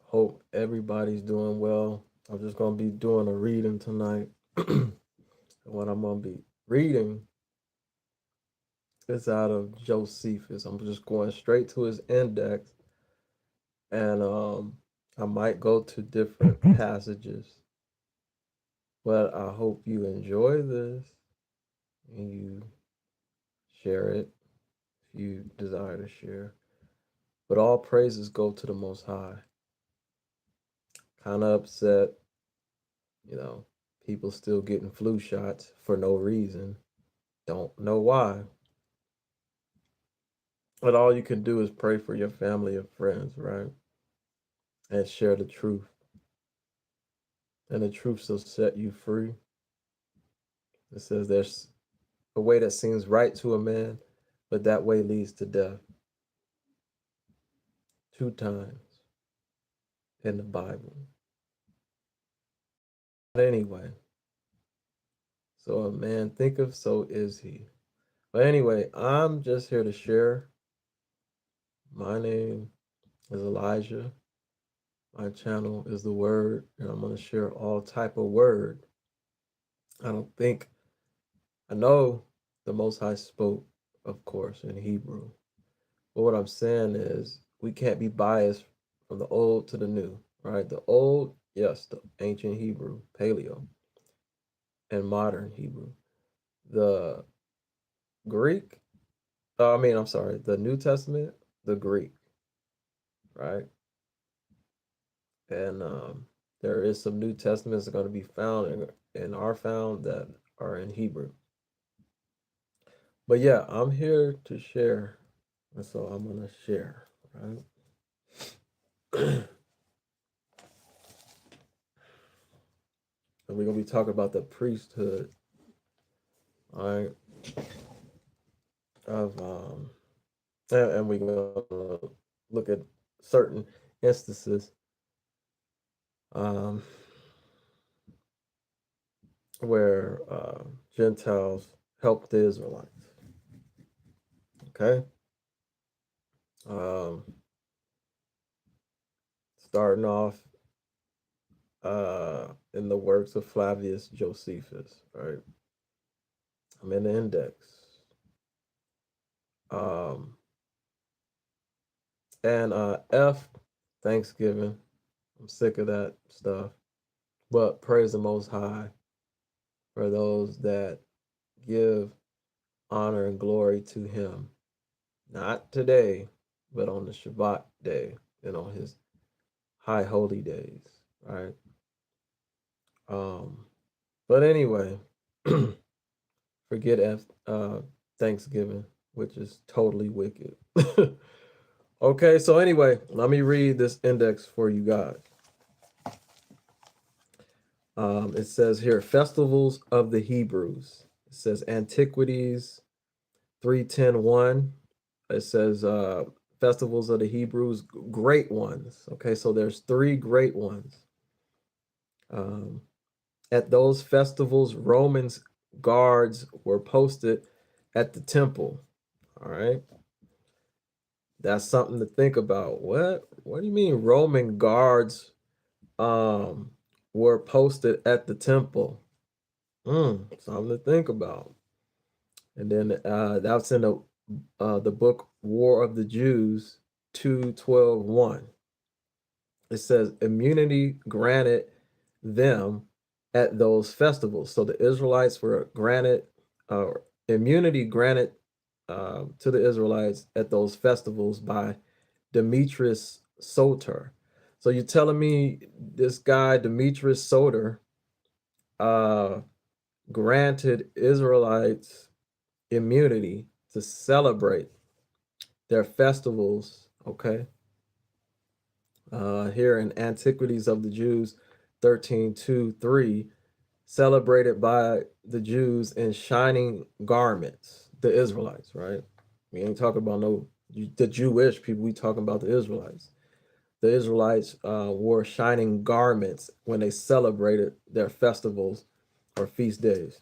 Hope everybody's doing well. I'm just going to be doing a reading tonight. What I'm going to be reading is out of Josephus. I'm just going straight to his index, and I might go to different passages, but I hope you enjoy this and you share it if you desire to share. But all praises go to the Most High. Kind of upset, you know, people still getting flu shots for no reason. Don't know why. But all you can do is pray for your family and friends, right? And share the truth. And the truth shall set you free. It says there's a way that seems right to a man, but that way leads to death. 2 times in the Bible. But anyway, so a man thinketh, so is he. But anyway, I'm just here to share. My name is Elijah. My channel is the Word, and I'm going to share all type of word. I know the Most High spoke, of course, in Hebrew. But what I'm saying is we can't be biased from the old to the new, right? The old, yes, the ancient Hebrew, Paleo, and modern Hebrew. The Greek, I'm sorry, the New Testament, the Greek, right? And there is some New Testaments that are going to be found and are found that are in Hebrew. But yeah, I'm here to share, and so I'm going to share, right? And we're going to be talking about the priesthood, all right, of and we're going to look at certain instances um where Gentiles helped the Israelites. Okay. um Starting off in the works of Flavius Josephus, right? I'm in the index. um and F, Thanksgiving. I'm sick of that stuff. But praise the Most High for those that give honor and glory to Him, not today, but on the Shabbat day and on His high holy days, right? Um, but anyway, forget Thanksgiving, which is totally wicked. Okay, so anyway, let me read this index for you guys. It says here, festivals of the Hebrews. It says Antiquities 3:10:1. It says festivals of the Hebrews, great ones. Okay, so there's 3 great ones. At those festivals, Romans guards were posted at the temple. All right, that's something to think about. What do you mean Roman guards were posted at the temple? Something to think about. And then that's in the book War of the Jews 2:12:1. It says immunity granted them at those festivals. So the Israelites were granted immunity granted to the Israelites at those festivals by Demetrius Soter. So you're telling me this guy Demetrius Soter uh, granted Israelites immunity to celebrate their festivals, okay? Here in Antiquities of the Jews 13:2-3, celebrated by the Jews in shining garments, the Israelites, right? We ain't talking about the Jewish people, we talking about the Israelites. The Israelites wore shining garments when they celebrated their festivals or feast days.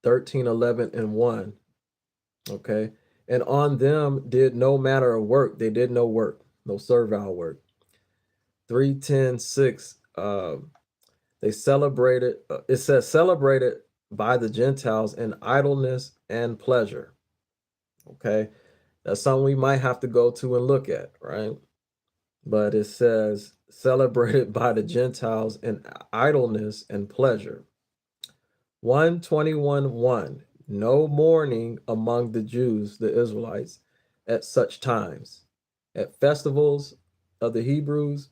13:11-1, okay? And on them did no matter of work. They did no work, no servile work. 3:10:6. They celebrated, it says celebrated by the Gentiles in idleness and pleasure. Okay, that's something we might have to go to and look at, right? But it says celebrated by the Gentiles in idleness and pleasure. 121:1. No mourning among the Jews, the Israelites, at such times. At festivals of the Hebrews,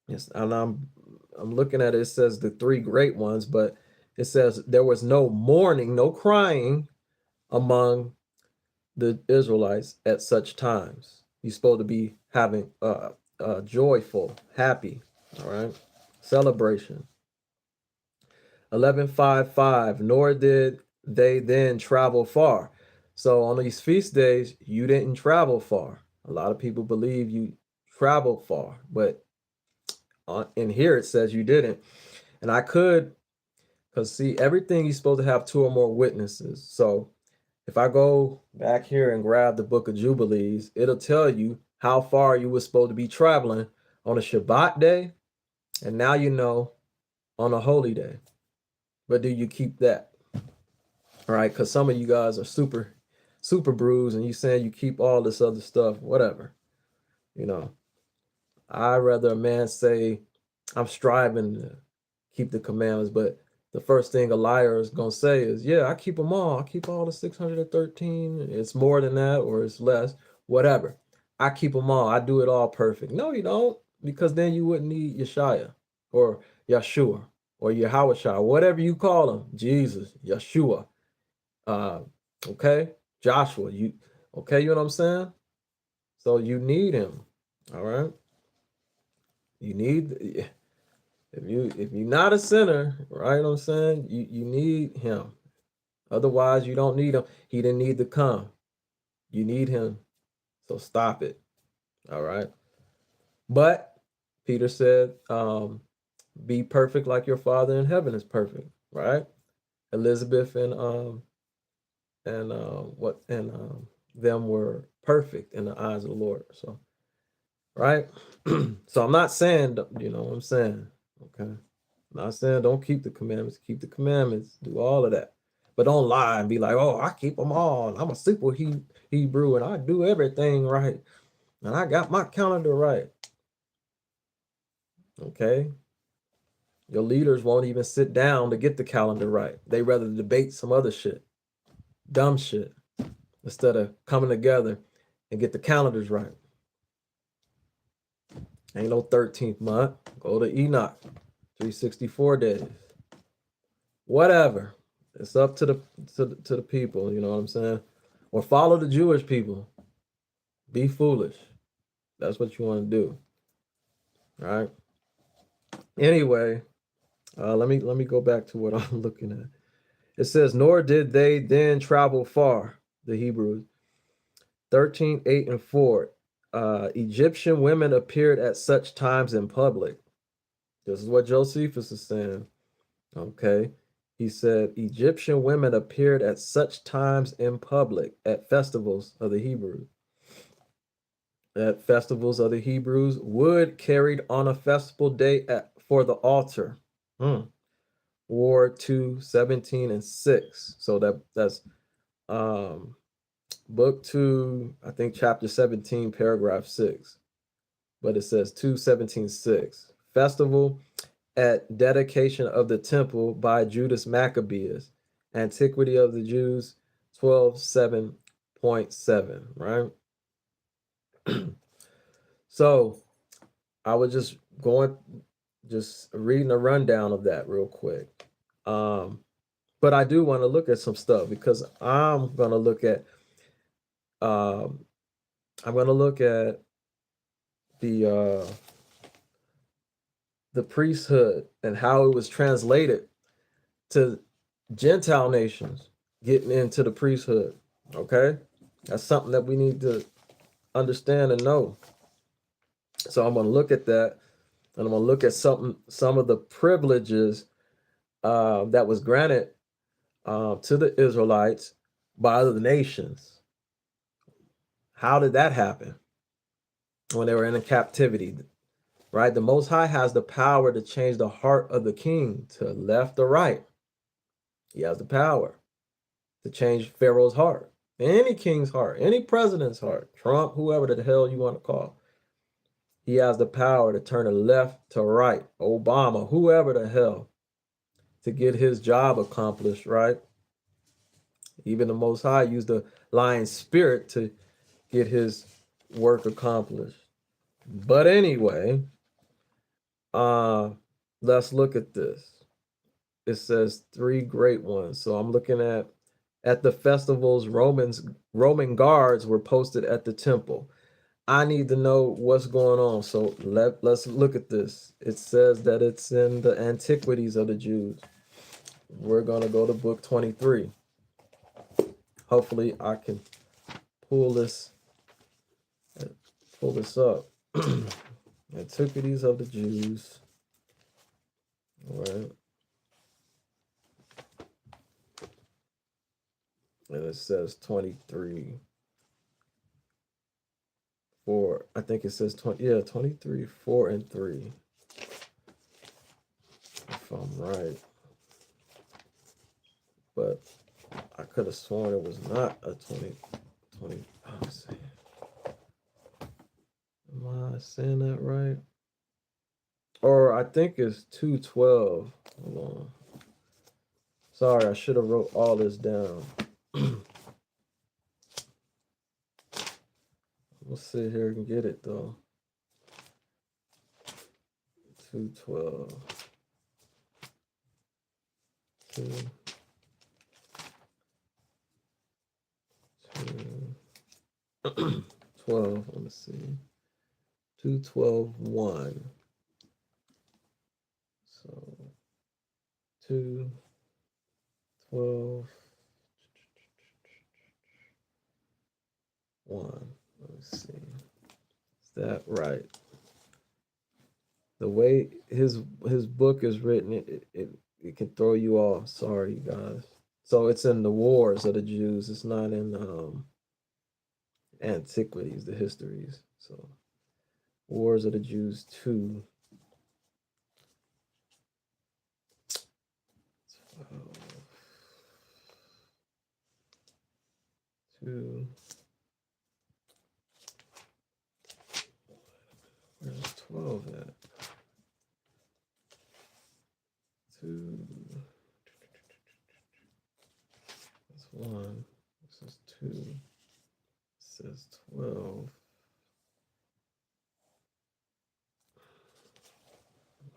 yes, and I'm looking at it, it says the three great ones, but it says there was no mourning, no crying among the Israelites at such times. You're supposed to be having joyful, happy, all right, celebration. 11:5:5. Nor did they then travel far. So on these feast days, you didn't travel far. A lot of people believe you traveled far, but in here it says you didn't. And I could, because see, everything you're supposed to have two or more witnesses. So if I go back here and grab the book of Jubilees, it'll tell you how far you were supposed to be traveling on a Shabbat day, and now you know on a holy day. But do you keep that? All right, because some of you guys are super bruised, and you saying you keep all this other stuff, whatever. You know, I'd rather a man say, I'm striving to keep the commandments, but the first thing a liar is going to say is, yeah, I keep them all. I keep all the 613. It's more than that or it's less, whatever. I keep them all. I do it all perfect. No, you don't, because then you wouldn't need Yeshua or Yeshua or Yahweh, whatever you call him, Jesus, Yeshua, okay, Joshua, okay, you know what I'm saying? So you need him, all right? You need, if you're not a sinner, right? You know what I'm saying? You need him. Otherwise, you don't need him. He didn't need to come. You need him. So stop it. All right. But Peter said, be perfect like your Father in heaven is perfect, right? Elizabeth and them were perfect in the eyes of the Lord. So, right? So I'm not saying, you know what I'm saying? Okay. I'm not saying don't keep the commandments, keep the commandments, do all of that. But don't lie and be like, oh, I keep them all. I'm a super Hebrew and I do everything right. And I got my calendar right. Okay. Your leaders won't even sit down to get the calendar right. They rather debate some other shit, dumb shit, instead of coming together and get the calendars right. Ain't no 13th month. Go to Enoch, 364 days. Whatever. It's up to the people, you know what I'm saying? Or follow the Jewish people. Be foolish. That's what you want to do. All right. Anyway, let me go back to what I'm looking at. It says, nor did they then travel far, the Hebrews. 13:8-4. Egyptian women appeared at such times in public. This is what Josephus is saying. Okay. He said, Egyptian women appeared at such times in public at festivals of the Hebrews. At festivals of the Hebrews, wood carried on a festival day for the altar. War 2:17-6. So that's book 2, I think chapter 17, paragraph 6. But it says 2:17-6. Festival at dedication of the temple by Judas Maccabeus. Antiquity of the Jews 12:7.7, right? So I was just reading a rundown of that real quick. But I do want to look at some stuff because I'm going to look at the priesthood and how it was translated to Gentile nations getting into the priesthood. Okay, that's something that we need to understand and know. So I'm going to look at that, and I'm going to look at some of the privileges that was granted to the Israelites by the nations. How did that happen when they were in captivity? right? The Most High has the power to change the heart of the king to left or right. He has the power to change Pharaoh's heart, any king's heart, any president's heart, Trump, whoever the hell you want to call. He has the power to turn it left to right, Obama, whoever the hell, to get his job accomplished, right? Even the Most High used the lion spirit to get his work accomplished. But anyway, let's look at this. It says 3 great ones. So I'm looking at the festivals, Roman guards were posted at the temple. I need to know what's going on. So let's look at this. It says that it's in the Antiquities of the Jews. We're going to go to book 23. Hopefully I can pull this up. Antiquities of the Jews. All right. And it says 23. 4. I think it says 20. Yeah, 23, 4 and 3. If I'm right. But I could have sworn it was not a 20. Let's see. Am I saying that right? Or I think it's 2:12. Hold on. Sorry, I should have wrote all this down. We'll sit here and get it though. 2:12. 12. Let me see. 2:12:1. So 2:12:1. Let me see. Is that right? The way his book is written, it can throw you off. Sorry, guys. So it's in the Wars of the Jews. It's not in Antiquities, the histories. So Wars of the Jews 2. 2. Where's 12 at? 2. That's 1. This is 2. It says 12.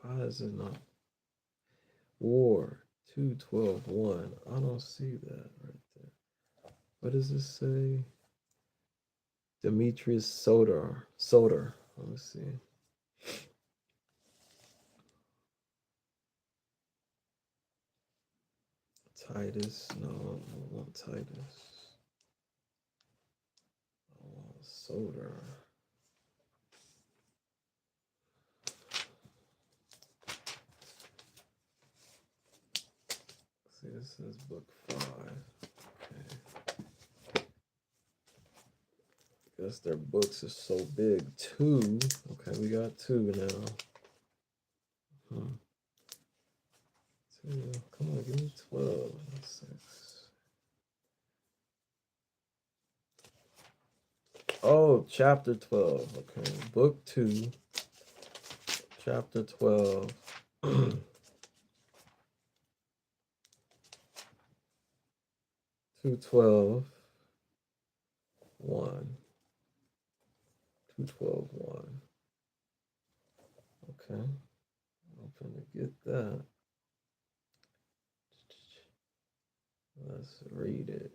Why is it not? War 2:12:1. I don't see that right there. What does this say? Demetrius Soter. Let me see. Titus. No, I don't want Titus. I want Soter. See, this is book 5. Okay. Guess their books are so big. 2. Okay, we got 2 now. 2. Come on, give me 12. 6. Oh, chapter 12. Okay, book 2, chapter 12. 2:12:1. 2:12:1. Okay, I'm gonna get that. Let's read it.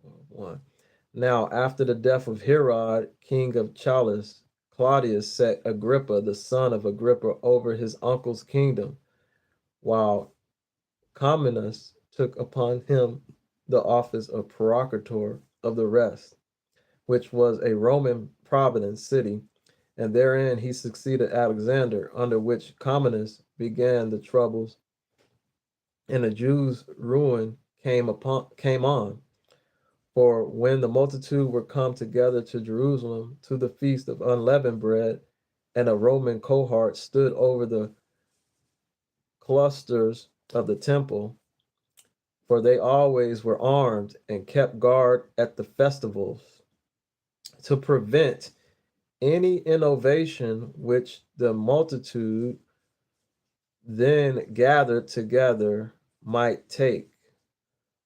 2:12:1. Now, after the death of Herod, king of Challis, Claudius set Agrippa, the son of Agrippa, over his uncle's kingdom, while Comnenus took upon him the office of procurator of the rest, which was a Roman province city, and therein he succeeded Alexander, under which Comnenus began the troubles, and the Jews' ruin came on. For when the multitude were come together to Jerusalem to the feast of unleavened bread, and a Roman cohort stood over the clusters of the temple, for they always were armed and kept guard at the festivals to prevent any innovation which the multitude then gathered together might take.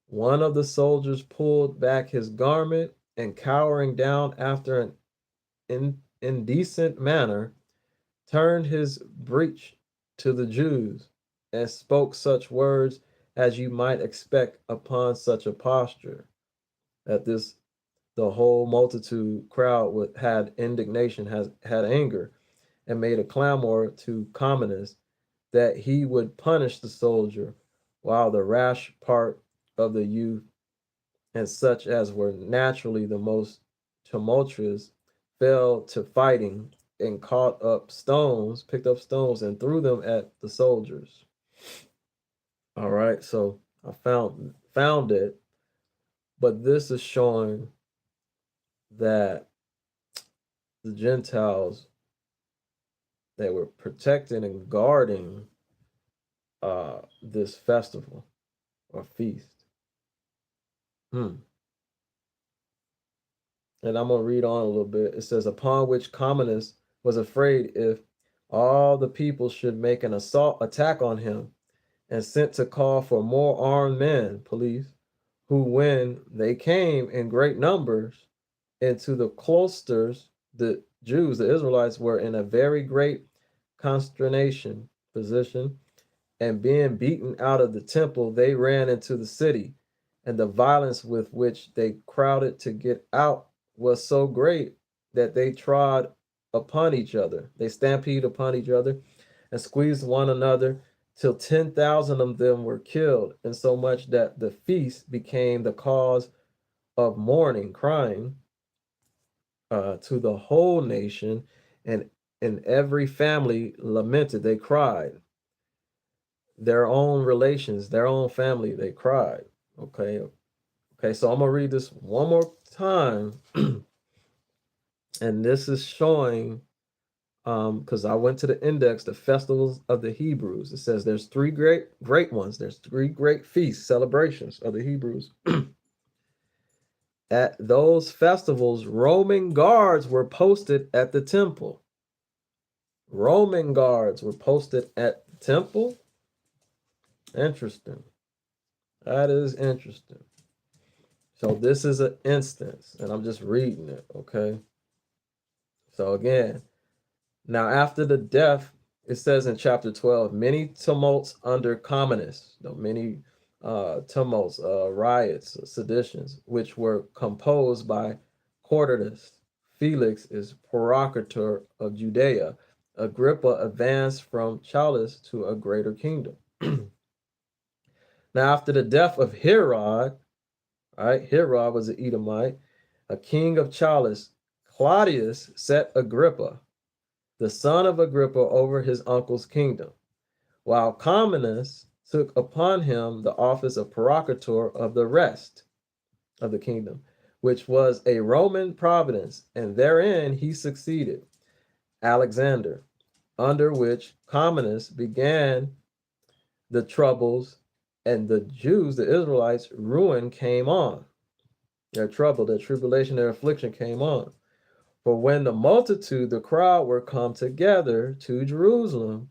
One of the soldiers pulled back his garment and, cowering down after an indecent manner, turned his breech to the Jews and spoke such words as you might expect upon such a posture. At this, the whole multitude crowd had indignation, had anger, and made a clamor to Commodus that he would punish the soldier, while the rash part of the youth and such as were naturally the most tumultuous fell to fighting and picked up stones and threw them at the soldiers. All right, so I found it, but this is showing that the Gentiles, they were protecting and guarding this festival or feast. And I'm going to read on a little bit. It says, upon which Commodus was afraid if all the people should make an attack on him, and sent to call for more armed men, police, who, when they came in great numbers into the cloisters, the Jews, the Israelites, were in a very great consternation position, and being beaten out of the temple, they ran into the city, and the violence with which they crowded to get out was so great that they trod upon each other. They stampeded upon each other and squeezed one another till 10,000 of them were killed, and so much that the feast became the cause of mourning, crying to the whole nation, and in every family lamented. They cried. Their own relations, their own family, they cried. Okay. Okay, so I'm gonna read this one more time. And this is showing, because I went to the index, the festivals of the Hebrews. It says there's three great ones. There's three great feasts, celebrations of the Hebrews. At those festivals, Roman guards were posted at the temple. Roman guards were posted at the temple. Interesting. That is interesting. So this is an instance, and I'm just reading it, okay? So again, now after the death, it says in chapter 12, many tumults under Commodus, many tumults, riots, seditions, which were composed by Quatertus. Felix is procurator of Judea. Agrippa advanced from Challis to a greater kingdom. Now after the death of Herod, right? Herod was an Edomite, a king of Challis. Claudius set Agrippa, the son of Agrippa, over his uncle's kingdom, while Commodus took upon him the office of procurator of the rest of the kingdom, which was a Roman province, and therein he succeeded Alexander, under which Commodus began the troubles, and the Jews, the Israelites, ruin came on. Their trouble, their tribulation, their affliction came on. For when the multitude, the crowd, were come together to Jerusalem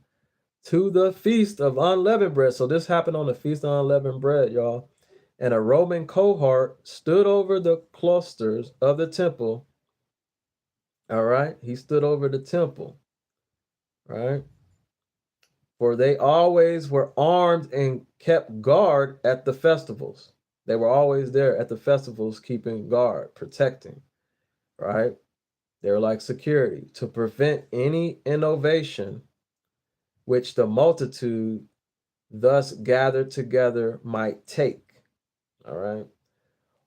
to the feast of unleavened bread. So this happened on the feast of unleavened bread, y'all. And a Roman cohort stood over the clusters of the temple. All right. He stood over the temple. Right. For they always were armed and kept guard at the festivals. They were always there at the festivals, keeping guard, protecting. Right. They're like security to prevent any innovation which the multitude thus gathered together might take. All right.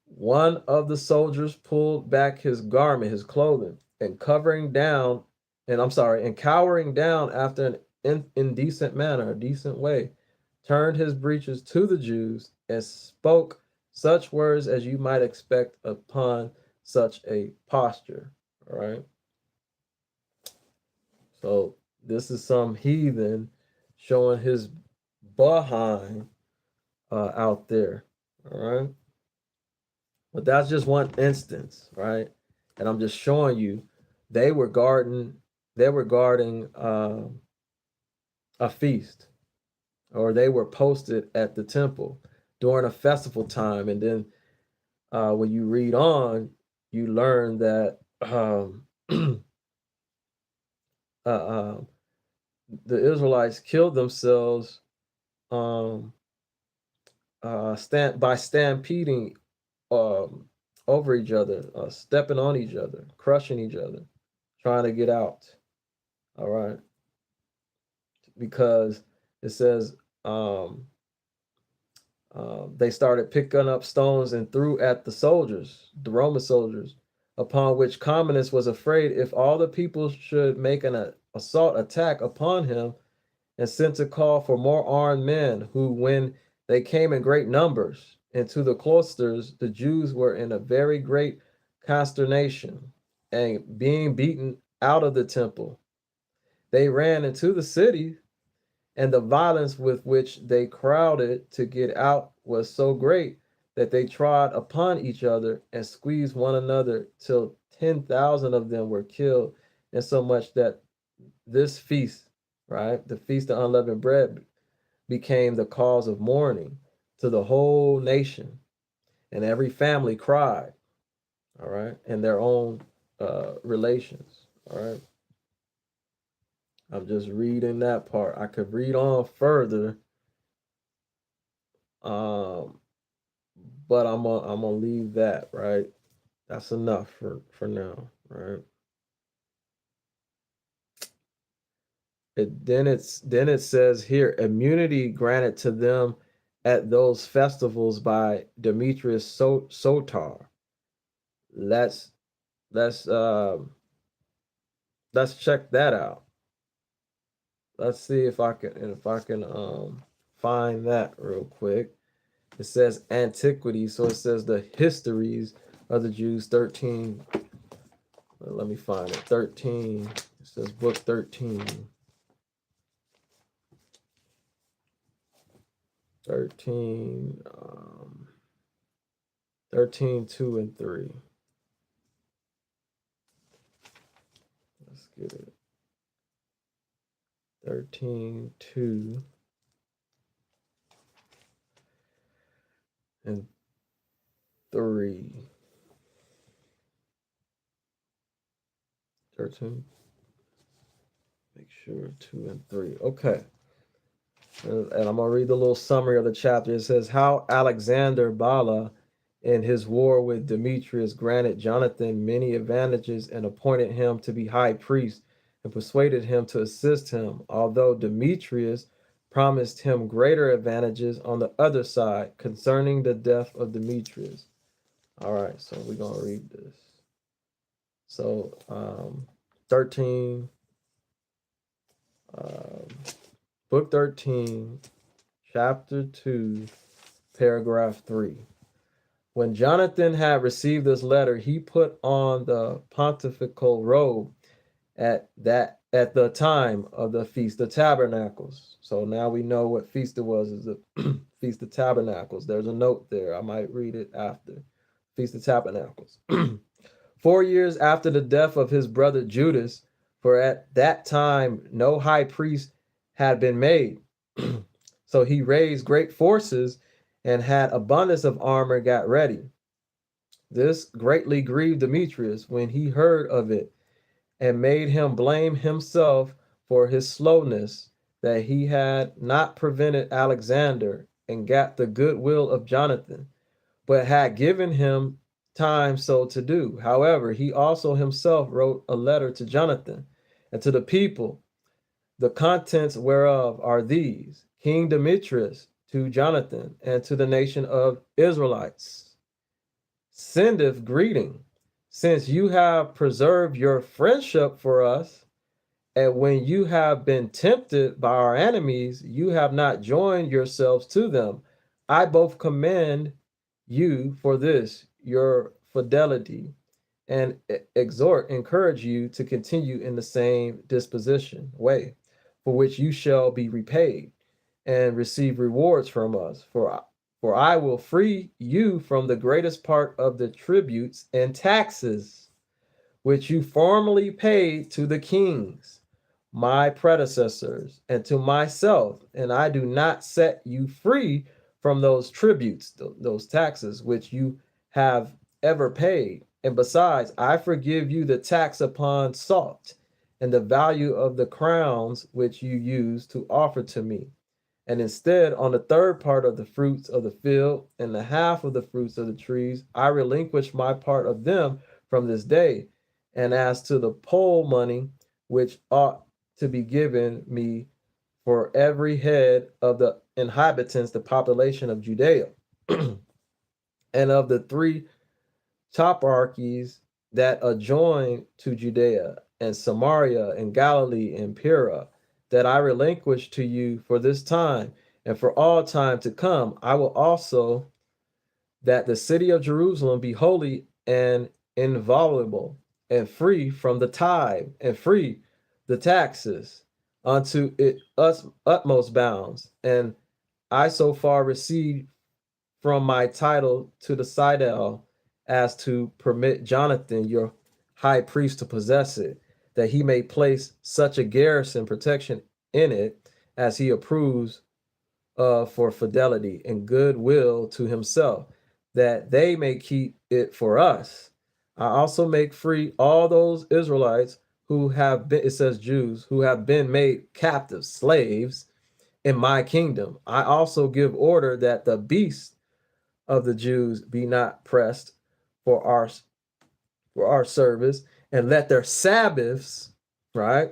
One of the soldiers pulled back his garment, his clothing, and covering down, and cowering down after an indecent manner, a decent way, turned his breeches to the Jews and spoke such words as you might expect upon such a posture. All right. So this is some heathen showing his behind out there. All right. But that's just one instance, right? And I'm just showing you they were guarding a feast, or they were posted at the temple during a festival time. And then when you read on, you learn that uh, the Israelites killed themselves um, by stampeding um, over each other, stepping on each other, crushing each other, trying to get out. All right, because it says they started picking up stones and threw at the soldiers, the Roman soldiers, upon which Commodus was afraid if all the people should make an assault attack upon him, and sent to call for more armed men, who, when they came in great numbers into the cloisters, the Jews were in a very great consternation, and being beaten out of the temple, they ran into the city, and the violence with which they crowded to get out was so great that they trod upon each other and squeezed one another till 10,000 of them were killed, and so much that this feast, right, the feast of unleavened bread, became the cause of mourning to the whole nation, and every family cried, all right, in their own relations, all right. I'm just reading that part. I could read on further, um, but I'm gonna leave that, right. That's enough for now, right. Then it says here, immunity granted to them at those festivals by Demetrius Sotar. Let's let's um let's check that out. Let's see if I can find that real quick. It says antiquity, so it says the histories of the Jews 13. Let me find it. 13. It says book 13. 13 13, 2 and 3. Let's get it. 13, 2 and 3. 13. Make sure 2 and 3. Okay. And I'm going to read the little summary of the chapter. It says, how Alexander Bala, in his war with Demetrius, granted Jonathan many advantages and appointed him to be high priest and persuaded him to assist him, although Demetrius promised him greater advantages on the other side concerning the death of Demetrius. All right, so we're going to read this. So 13, book 13, chapter 2, paragraph 3. When Jonathan had received this letter, he put on the pontifical robe at the time of the Feast of Tabernacles. So now we know what feast it was. Is the Feast of Tabernacles. There's a note there. I might read it after. Feast of Tabernacles. 4 years after the death of his brother Judas, for at that time no high priest had been made. So he raised great forces and had abundance of armor got ready. This greatly grieved Demetrius when he heard of it, and made him blame himself for his slowness, that he had not prevented Alexander and got the goodwill of Jonathan, but had given him time so to do. However, he also himself wrote a letter to Jonathan and to the people, the contents whereof are these: King Demetrius to Jonathan and to the nation of Israelites sendeth greeting, since you have preserved your friendship for us, and when you have been tempted by our enemies, you have not joined yourselves to them. I both commend you for this, your fidelity, and encourage you to continue in the same disposition way, for which you shall be repaid and receive rewards from us. For I will free you from the greatest part of the tributes and taxes which you formerly paid to the kings, my predecessors, and to myself, and I do not set you free from those tributes, those taxes which you have ever paid. And besides, I forgive you the tax upon salt and the value of the crowns which you used to offer to me. And instead, on the third part of the fruits of the field and the half of the fruits of the trees, I relinquish my part of them from this day. And as to the poll money, which ought to be given me for every head of the inhabitants, the population of Judea, and of the three toparchies that adjoin to Judea, and Samaria, and Galilee, and Perea, that I relinquish to you for this time, and for all time to come. I will also that the city of Jerusalem be holy and inviolable, and free from the tithe, and free the taxes unto its utmost bounds. And I so far recede from my title to the citadel as to permit Jonathan, your high priest, to possess it, that he may place such a garrison protection in it as he approves for fidelity and goodwill to himself, that they may keep it for us. I also make free all those Israelites who have been, it says Jews, who have been made captive slaves in my kingdom. I also give order that the beasts of the Jews be not pressed for our service, and let their Sabbaths, right,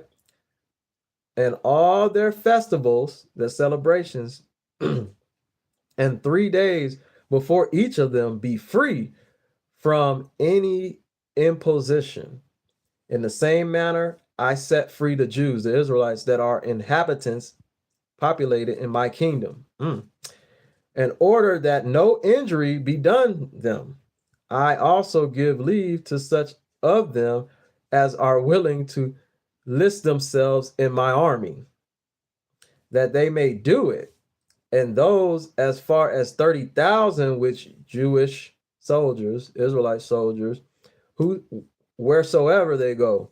and all their festivals, their celebrations, and 3 days before each of them be free from any imposition. In the same manner, I set free the Jews, the Israelites that are inhabitants populated in my kingdom, in order that no injury be done them. I also give leave to such of them as are willing to list themselves in my army, that they may do it. And those as far as 30,000, which Jewish soldiers, Israelite soldiers, who wheresoever they go,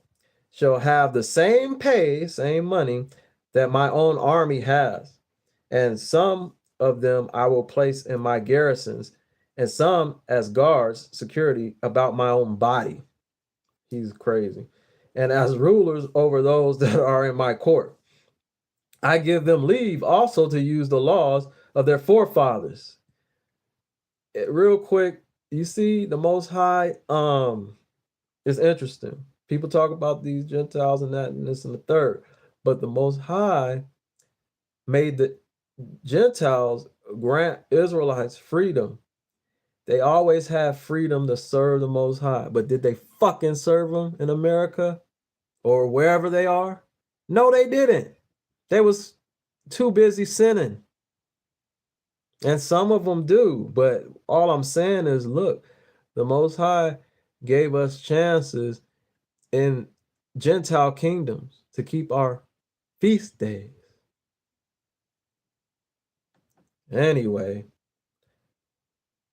shall have the same pay, same money that my own army has. And some of them I will place in my garrisons, and some as guards, security about my own body. He's crazy. And as rulers over those that are in my court. I give them leave also to use the laws of their forefathers. Real quick, you see the Most High, it's interesting. People talk about these Gentiles and that and this and the third, but the Most High made the Gentiles grant Israelites freedom. They always have freedom to serve the Most High, but did they fucking serve them in America or wherever they are? No, they didn't. They was too busy sinning. And some of them do, but all I'm saying is, look, the Most High gave us chances in Gentile kingdoms to keep our feast days. Anyway,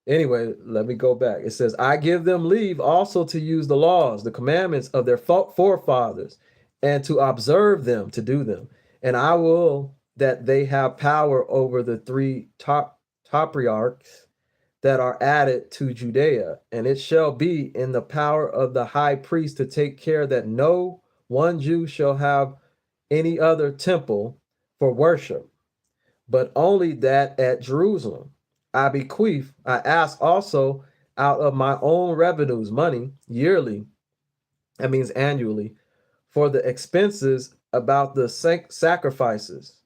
let me go back. It says, I give them leave also to use the laws, the commandments of their forefathers, and to observe them, to do them. And I will that they have power over the three toparchies that are added to Judea. And it shall be in the power of the high priest to take care that no one Jew shall have any other temple for worship, but only that at Jerusalem. I bequeath, I ask also out of my own revenues, money, yearly, that means annually, for the expenses about the sacrifices,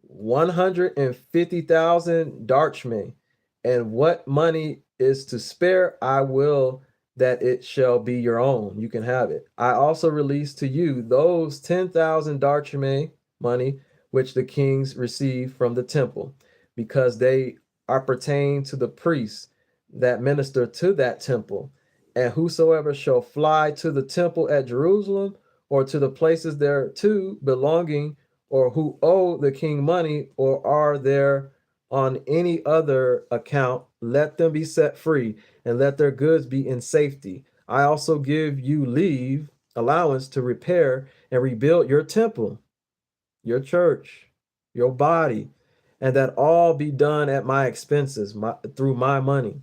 150,000 drachmae, and what money is to spare, I will that it shall be your own. You can have it. I also release to you those 10,000 drachmae money which the kings receive from the temple, because they are pertain to the priests that minister to that temple, And whosoever shall fly to the temple at Jerusalem, or to the places thereto belonging, or who owe the king money, or are there on any other account, let them be set free, and let their goods be in safety. I also give you leave, allowance to repair and rebuild your temple, your church, your body, and that all be done at my expenses, through my money.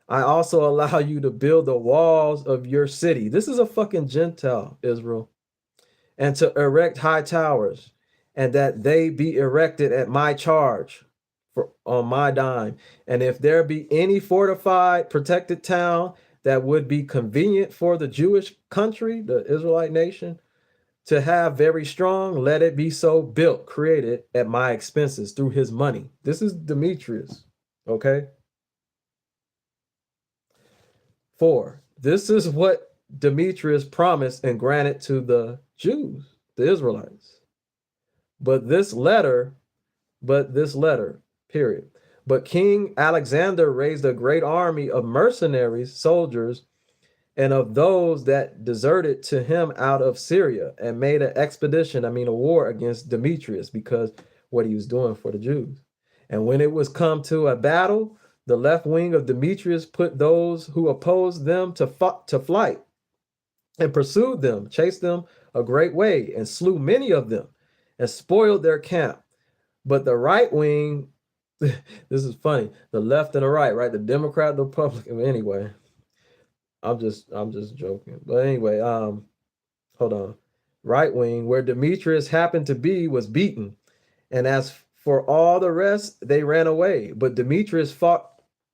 I also allow you to build the walls of your city. This is a fucking Gentile, Israel. And to erect high towers, and that they be erected at my charge, on my dime. And if there be any fortified, protected town that would be convenient for the Jewish country, the Israelite nation, to have very strong, let it be so built, created at my expenses through his money. This is Demetrius, okay? 4. This is what Demetrius promised and granted to the Jews, the Israelites. But this letter, period. But King Alexander raised a great army of mercenaries, soldiers, and of those that deserted to him out of Syria, and made an expedition, a war against Demetrius, because what he was doing for the Jews. And when it was come to a battle, the left wing of Demetrius put those who opposed them to flight, and pursued them, chased them a great way, and slew many of them, and spoiled their camp. But the right wing, this is funny, the left and the right, the Democrat, the Republican, anyway. I'm just joking. But anyway, hold on. Right wing, where Demetrius happened to be, was beaten. And as for all the rest, they ran away. But Demetrius fought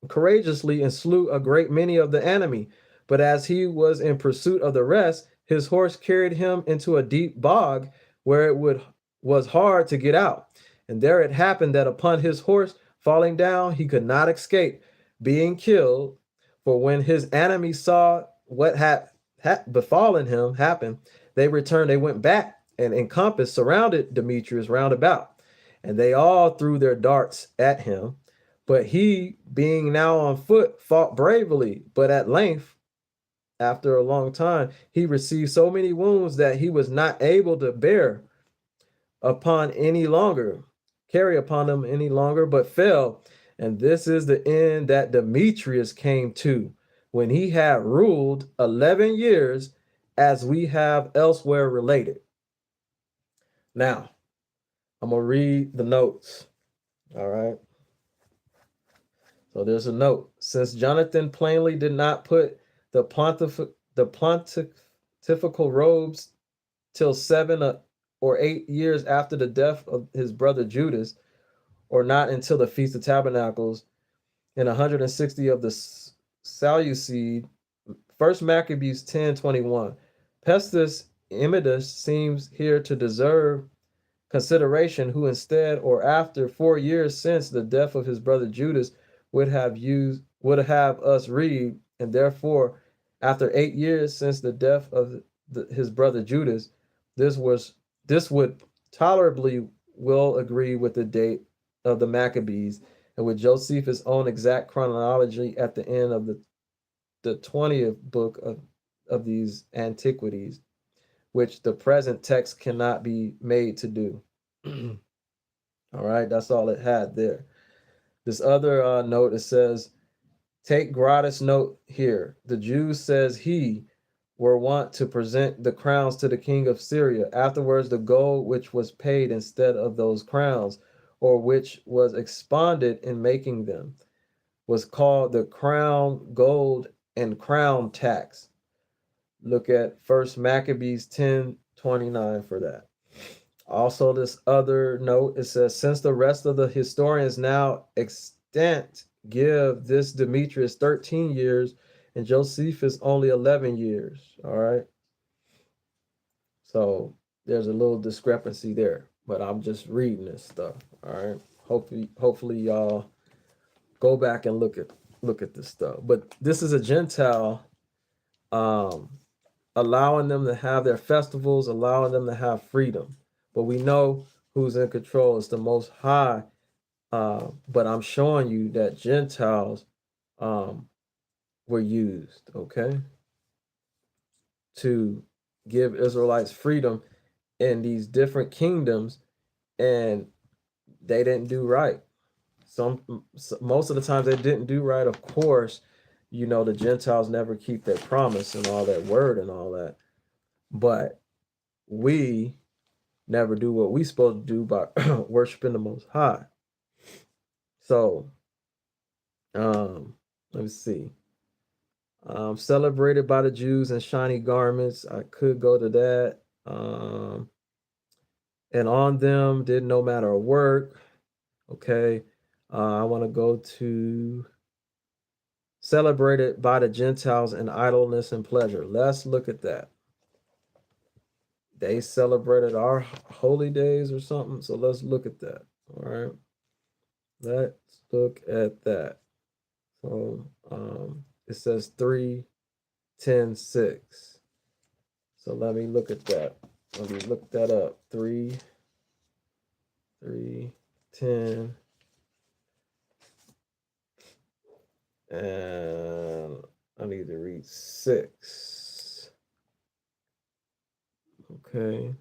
courageously and slew a great many of the enemy. But as he was in pursuit of the rest, his horse carried him into a deep bog where it was hard to get out. And there it happened that upon his horse falling down, he could not escape being killed. For when his enemies saw what had befallen him happen, they returned, they went back and encompassed, surrounded Demetrius round about. And they all threw their darts at him. But he, being now on foot, fought bravely. But at length, after a long time, he received so many wounds that he was not able to carry upon them any longer, but fell. And this is the end that Demetrius came to, when he had ruled 11 years, as we have elsewhere related. Now, I'm going to read the notes. All right. So there's a note. Since Jonathan plainly did not put the pontifical robes till 7 or 8 years after the death of his brother Judas, or not until the Feast of Tabernacles in 160 of the Seleucid, 1 Maccabees 10:21. Pestus Immodus seems here to deserve consideration, who instead or after 4 years since the death of his brother Judas would have us read, and therefore after 8 years since the death of his brother Judas, this would tolerably well agree with the date of the Maccabees, and with Josephus' own exact chronology at the end of the 20th book of these antiquities, which the present text cannot be made to do. All right, that's all it had there. This other note, it says, take gratis note here. The Jews, says he, were wont to present the crowns to the king of Syria. Afterwards, the gold which was paid instead of those crowns, or which was expended in making them, was called the crown gold and crown tax. Look at 1 Maccabees 10:29 for that. Also, this other note, it says, since the rest of the historians now extant give this Demetrius 13 years and Josephus only 11 years. All right. So there's a little discrepancy there, but I'm just reading this stuff. All right. Hopefully y'all go back and look at this stuff. But this is a Gentile, allowing them to have their festivals, allowing them to have freedom. But we know who's in control is the Most High. But I'm showing you that Gentiles were used, okay, to give Israelites freedom in these different kingdoms, and they didn't do right. Most of the times they didn't do right. Of course, the Gentiles never keep their promise and all that word and all that, but we never do what we supposed to do by worshiping the Most High. So, let me see. Celebrated by the Jews in shiny garments. I could go to that. And on them did no matter of work. Okay. I want to go to celebrated by the Gentiles in idleness and pleasure. Let's look at that. They celebrated our holy days or something. So let's look at that. All right. Let's look at that. So it says 3:10:6. So let me look at that. Let me look that up. 3:10. And I need to read 6. Okay.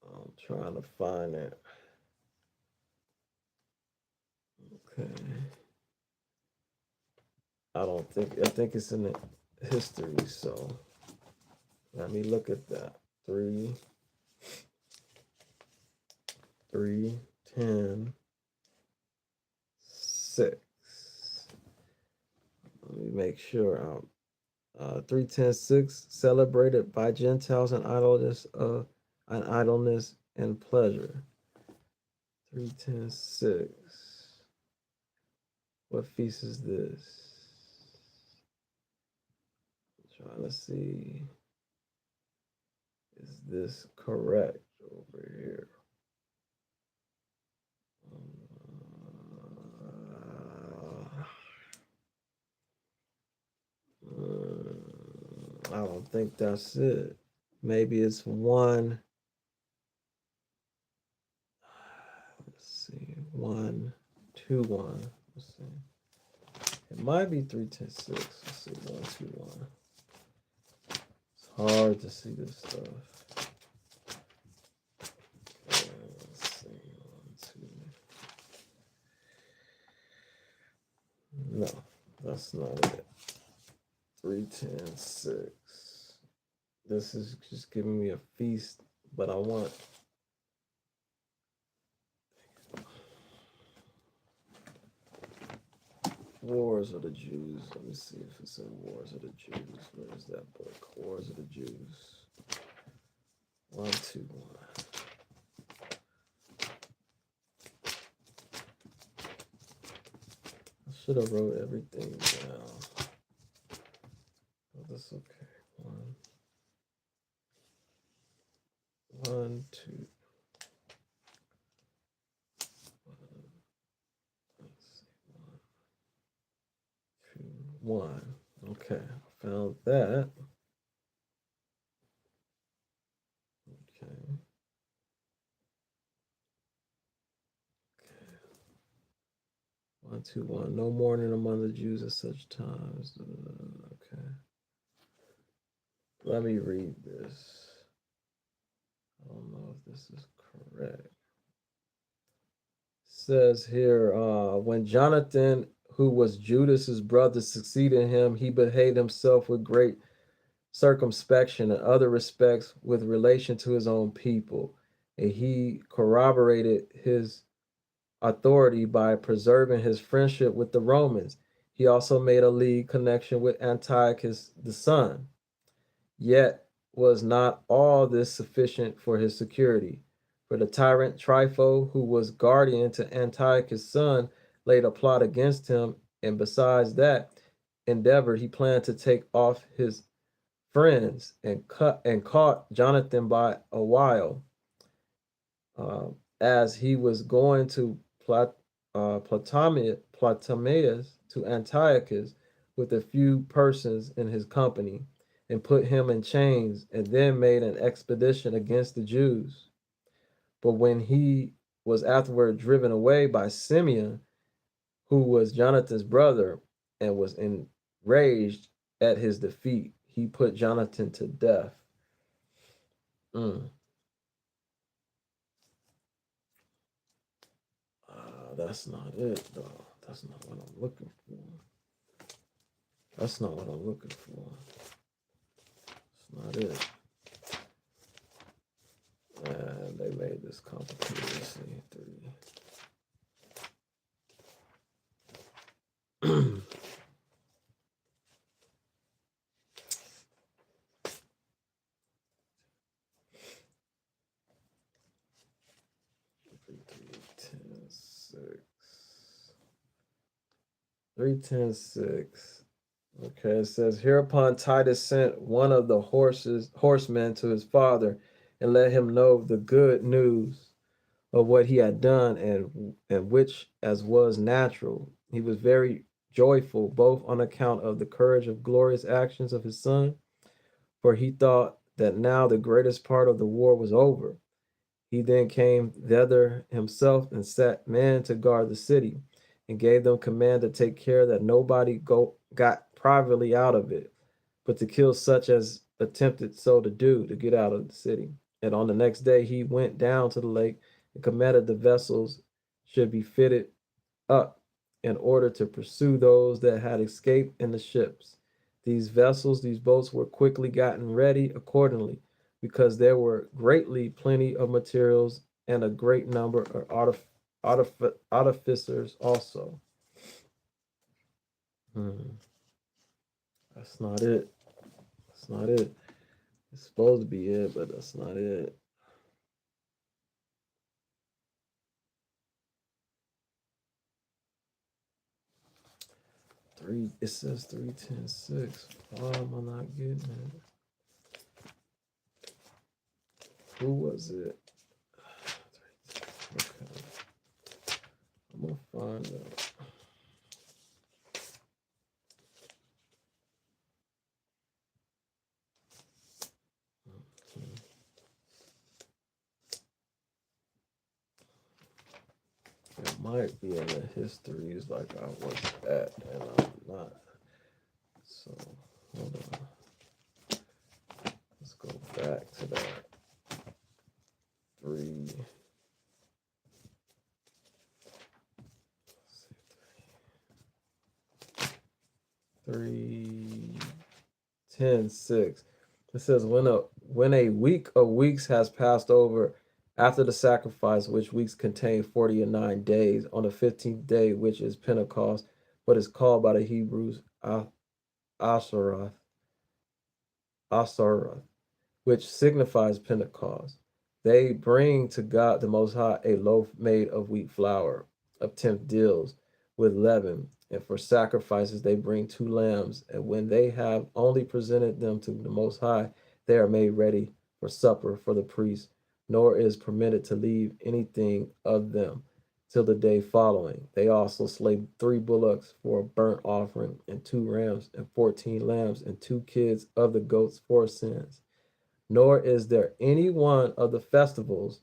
I'm trying to find it. Okay. I think it's in the history, so let me look at that. 3:10:6. Let me make sure. 3:10:6 celebrated by Gentiles in idleness and pleasure. 3:10:6. What feast is this? I'm trying to see. Is this correct over here? I don't think that's it. Maybe it's 1:2:1. Let's see. It might be 3:10:6. Let's see. 1:2:1. It's hard to see this stuff. Okay, let's see. 1, 2. No, that's not it. 3:10:6. This is just giving me a feast, but I want Wars of the Jews. Let me see if it's in Wars of the Jews. Where is that book? Wars of the Jews. 1:2:1. I should have wrote everything down. But that's okay. 1, 2. Let's see. 1, 2, 1. Okay, found that. Okay. 1:2:1. No mourning among the Jews at such times. Okay. Let me read this. I don't know if this is correct. It says here, when Jonathan, who was Judas's brother, succeeded him, he behaved himself with great circumspection in other respects with relation to his own people, and he corroborated his authority by preserving his friendship with the Romans. He also made a league connection with Antiochus the son. Yet was not all this sufficient for his security. For the tyrant Trypho, who was guardian to Antiochus' son, laid a plot against him, and besides that endeavor, he planned to take off his friends and caught Jonathan by a wile, as he was going to Ptolemais to Antiochus with a few persons in his company, and put him in chains, and then made an expedition against the Jews. But when he was afterward driven away by Simeon, who was Jonathan's brother, and was enraged at his defeat. He put Jonathan to death. Mm. That's not it, though. That's not what I'm looking for. That's not what I'm looking for. That's not it. And they made this complicated. Let's see, 3. 3:10:6. Okay, it says, hereupon Titus sent one of the horsemen to his father and let him know the good news of what he had done, and which as was natural. He was very joyful, both on account of the courage of glorious actions of his son, for he thought that now the greatest part of the war was over. He then came thither himself and set men to guard the city, and gave them command to take care that nobody got privately out of it, but to kill such as attempted so to do, to get out of the city. And on the next day he went down to the lake and commanded the vessels should be fitted up in order to pursue those that had escaped in the ships. These boats were quickly gotten ready accordingly, because there were greatly plenty of materials and a great number of artificers also. Hmm. That's not it. That's not it. It's supposed to be it, but that's not it. Three. It says 3:10:6. Why am I not getting it? Who was it? Okay, I'm gonna find out. It might be in the histories like I was at, and I'm not. So hold on. Let's go back to that. 3. 3:10:6. It says when a week of weeks has passed over after the sacrifice, which weeks contain 40 and 9 days, on the 15th day, which is Pentecost, what is called by the Hebrews Asherah, Asarah, which signifies Pentecost. They bring to God the Most High a loaf made of wheat flour, of 10 deals, with leaven. And for sacrifices they bring 2 lambs. And when they have only presented them to the Most High, they are made ready for supper for the priest, nor is permitted to leave anything of them till the day following. They also slay 3 bullocks for a burnt offering, and 2 rams, and 14 lambs, and 2 kids of the goats for sins. Nor is there any one of the festivals,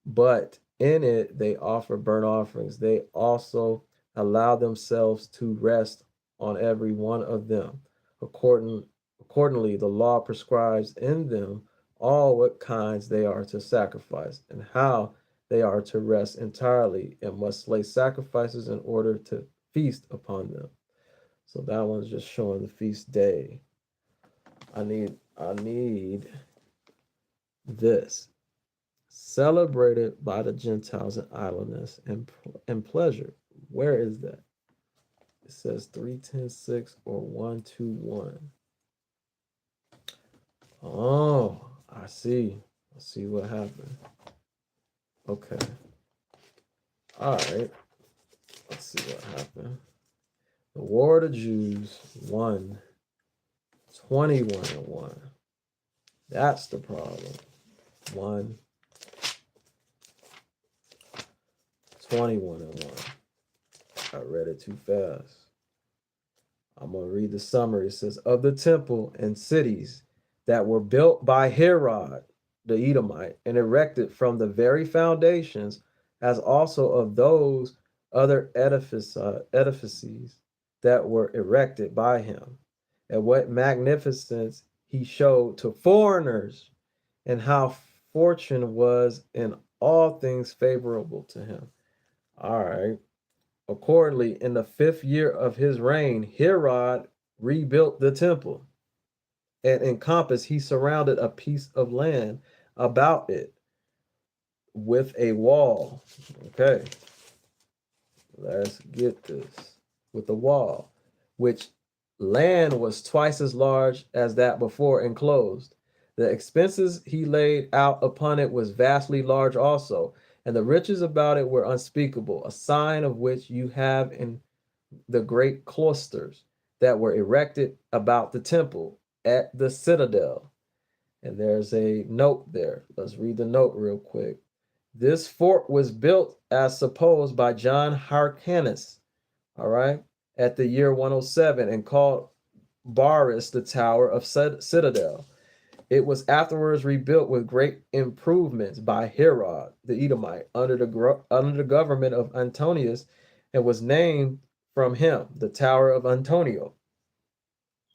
but in it they offer burnt offerings. They also allow themselves to rest on every one of them. Accordingly, the law prescribes in them all what kinds they are to sacrifice, and how they are to rest entirely, and must slay sacrifices in order to feast upon them. So that one's just showing the feast day. I need this. Celebrated by the Gentiles in idleness and pleasure. Where is that? It says 3:10:6 or 1:21. Oh, I see. I see what happened. Okay. All right. Let's see what happened. The War of the Jews won 21-1. That's the problem. 21-1. I read it too fast. I'm going to read the summary. It says, of the temple and cities that were built by Herod the Edomite and erected from the very foundations, as also of those other edifices that were erected by him, and what magnificence he showed to foreigners, and how fortune was in all things favorable to him. All right. Accordingly, in the 5th year of his reign, Herod rebuilt the temple, and in compass he surrounded a piece of land about it with a wall. Okay, let's get this. With a wall, which land was twice as large as that before enclosed. The expenses he laid out upon it was vastly large also, and the riches about it were unspeakable, a sign of which you have in the great cloisters that were erected about the temple at the citadel. And there's a note there. Let's read the note real quick. This fort was built as supposed by John Hyrcanus, all right, at the year 107, and called Baris the Tower of Citadel. It was afterwards rebuilt with great improvements by Herod the Edomite under the government of Antonius, and was named from him the Tower of Antonia.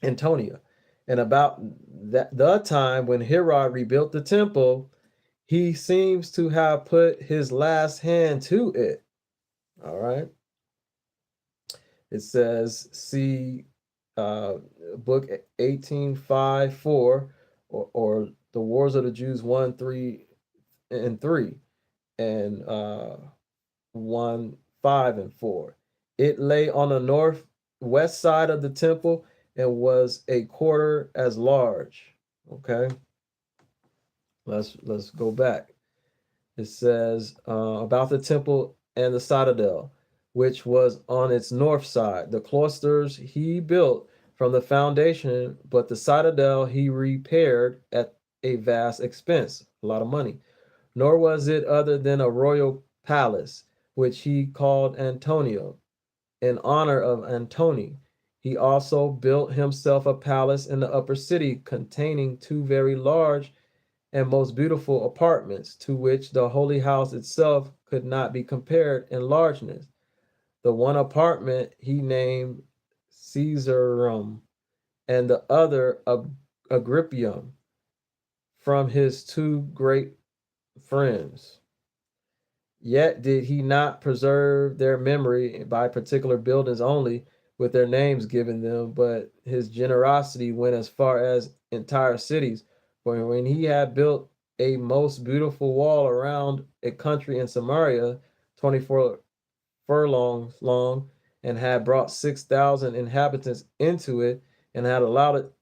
And about the time when Herod rebuilt the temple, he seems to have put his last hand to it. All right. It says, see book 18:5-4, or the Wars of the Jews 1, 3, and 3, and 1, 5, and 4. It lay on the northwest side of the temple and was a quarter as large. Okay, let's go back. It says about the temple and the citadel, which was on its north side. The cloisters he built from the foundation, but the citadel he repaired at a vast expense, a lot of money. Nor was it other than a royal palace, which he called Antonio, in honor of Antony. He also built himself a palace in the upper city, containing 2 very large and most beautiful apartments, to which the holy house itself could not be compared in largeness. The one apartment he named Caesarum, and the other Agrippium, from his 2 great friends. Yet did he not preserve their memory by particular buildings only, with their names given them, but his generosity went as far as entire cities. For when he had built a most beautiful wall around a country in Samaria, 24 furlongs long, and had brought 6,000 inhabitants into it, and had allowed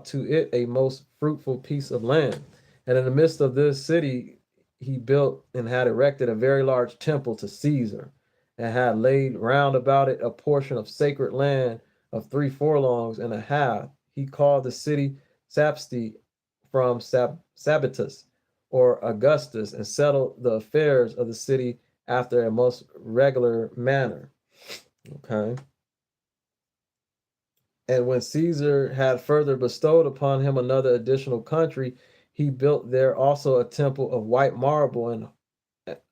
to it a most fruitful piece of land. And in the midst of this city, he built and had erected a very large temple to Caesar, and had laid round about it a portion of sacred land of 3 furlongs and a half. He called the city Sapsti, from Sabatus or Augustus, and settled the affairs of the city after a most regular manner. Okay. And when Caesar had further bestowed upon him another additional country, he built there also a temple of white marble, and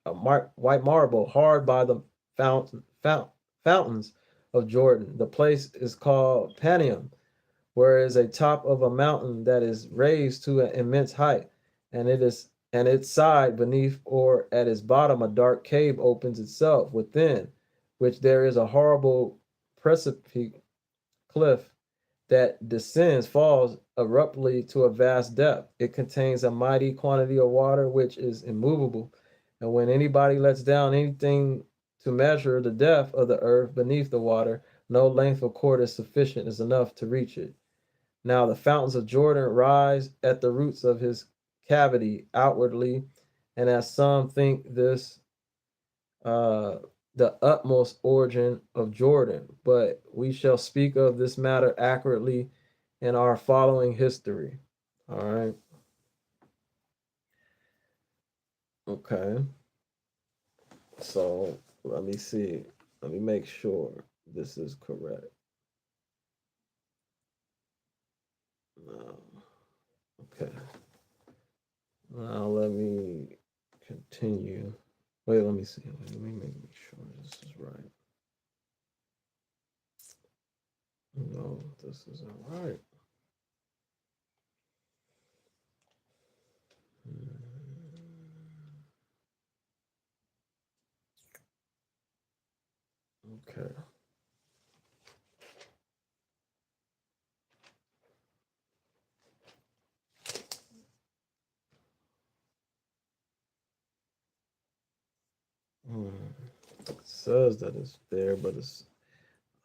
white marble hard by the fountains of Jordan. The place is called Panium, where is a top of a mountain that is raised to an immense height, and its side beneath or at its bottom a dark cave opens itself within, which there is a horrible precipice cliff that descends, falls abruptly to a vast depth. It contains a mighty quantity of water which is immovable. And when anybody lets down anything to measure the depth of the earth beneath the water, no length of cord is enough to reach it. Now the fountains of Jordan rise at the roots of his cavity outwardly, and as some think this uh, the utmost origin of Jordan, but we shall speak of this matter accurately in our following history. All right. Okay. So let me see. Let me make sure this is correct. No. Okay. Now let me continue. Wait, let me see. Let me make sure this is right. No, this isn't right. Okay. It says that it's there, but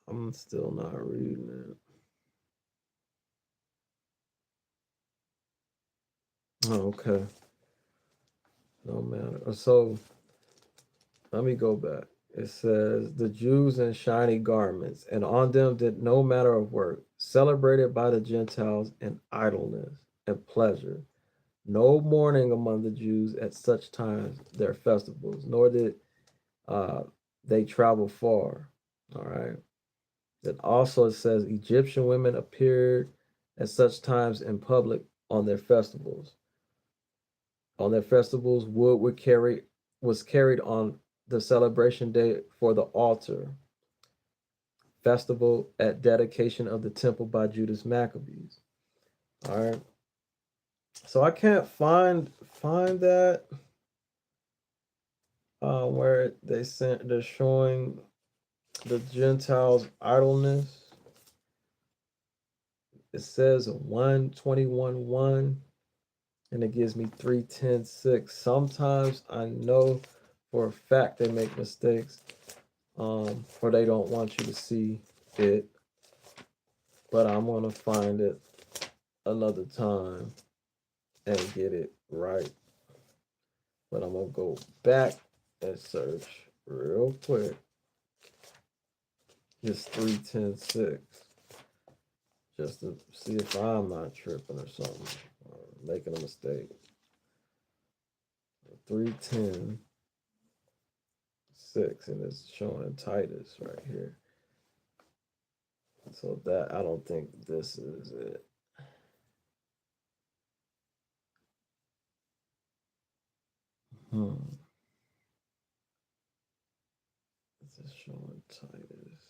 I'm still not reading it. Oh, okay. No matter. So let me go back. It says the Jews in shiny garments, and on them did no matter of work, celebrated by the Gentiles in idleness and pleasure. No mourning among the Jews at such times their festivals, nor did uh, they travel far. All right. Then also it says Egyptian women appeared at such times in public on their festivals. On their festivals, wood was carried on the celebration day for the altar festival at dedication of the temple by Judas Maccabees. All right. So I can't find that where they're showing the Gentiles idleness. It says 121:1 and it gives me 3:10:6. Sometimes I know for a fact they make mistakes, or they don't want you to see it, but I'm gonna find it another time and get it right. But I'm gonna go back and search real quick. Just 3:10:6, just to see if I'm not tripping or something, or making a mistake. 3:10:6, and it's showing Titus right here. So that I don't think this is it. Hmm. This is showing Titus.